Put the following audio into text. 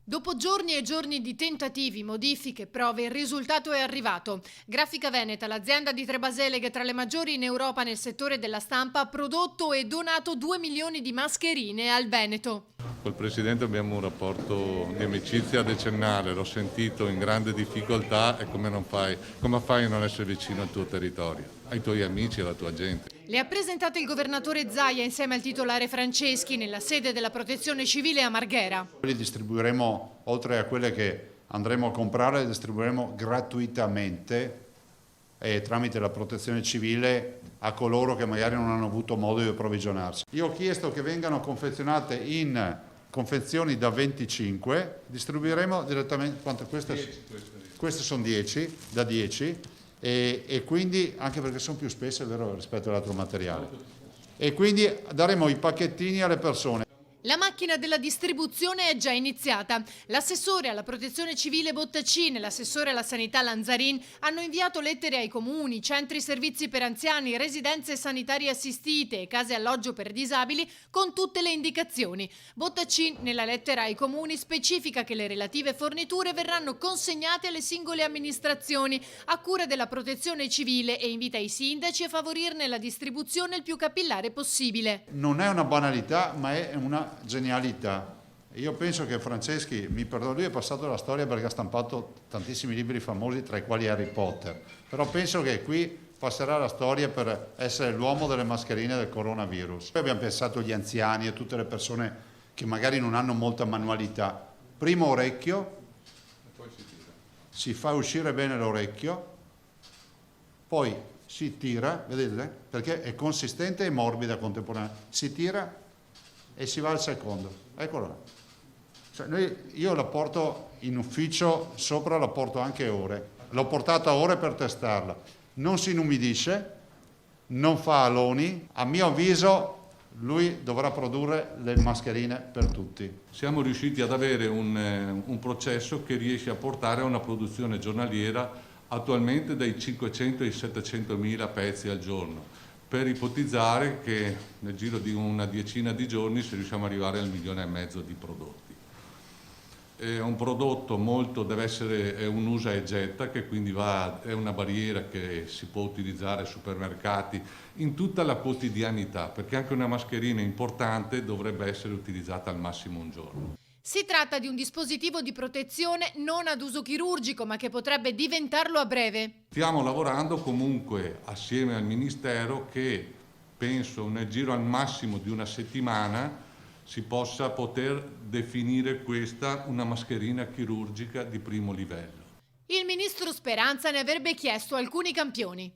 Dopo giorni e giorni di tentativi, modifiche, prove, il risultato è arrivato. Grafica Veneta, l'azienda di Trebasele che è tra le maggiori in Europa nel settore della stampa, ha prodotto e donato 2 milioni di mascherine al Veneto. Col Presidente abbiamo un rapporto di amicizia decennale, l'ho sentito in grande difficoltà e come fai a non essere vicino al tuo territorio, ai tuoi amici e alla tua gente? Le ha presentate il governatore Zaia insieme al titolare Franceschi nella sede della Protezione Civile a Marghera. Li distribuiremo, oltre a quelle che andremo a comprare, le distribuiremo gratuitamente e tramite la Protezione Civile a coloro che magari non hanno avuto modo di approvvigionarsi. Io ho chiesto che vengano confezionate in confezioni da 25, distribuiremo direttamente, queste sono 10, da 10 e quindi anche perché sono più spesse, è vero, rispetto all'altro materiale. E quindi daremo i pacchettini alle persone. La macchina della distribuzione è già iniziata. L'assessore alla protezione civile Bottacin e l'assessore alla sanità Lanzarin hanno inviato lettere ai comuni, centri servizi per anziani, residenze sanitarie assistite e case alloggio per disabili con tutte le indicazioni. Bottacin nella lettera ai comuni specifica che le relative forniture verranno consegnate alle singole amministrazioni a cura della protezione civile e invita i sindaci a favorirne la distribuzione il più capillare possibile. Non è una banalità, ma è una genialità. Io penso che Franceschi, mi perdono, lui è passato alla storia perché ha stampato tantissimi libri famosi, tra i quali Harry Potter, però penso che qui passerà la storia per essere l'uomo delle mascherine del coronavirus. Poi abbiamo pensato agli anziani e a tutte le persone che magari non hanno molta manualità. Primo orecchio, si fa uscire bene l'orecchio, poi si tira, vedete? Perché è consistente e morbida contemporaneamente, si tira e si va al secondo, eccolo là. Cioè io la porto in ufficio, sopra la porto anche ore, l'ho portata ore per testarla, non si inumidisce, non fa aloni, a mio avviso lui dovrà produrre le mascherine per tutti. Siamo riusciti ad avere un processo che riesce a portare a una produzione giornaliera attualmente dai 500 ai 700 mila pezzi al giorno, per ipotizzare che nel giro di una decina di giorni se riusciamo ad arrivare al 1,5 milioni di prodotti. È un prodotto è un usa e getta, che quindi è una barriera che si può utilizzare ai supermercati in tutta la quotidianità, perché anche una mascherina importante dovrebbe essere utilizzata al massimo un giorno. Si tratta di un dispositivo di protezione non ad uso chirurgico, ma che potrebbe diventarlo a breve. Stiamo lavorando comunque assieme al Ministero che penso nel giro al massimo di una settimana si poter definire questa una mascherina chirurgica di primo livello. Il ministro Speranza ne avrebbe chiesto alcuni campioni.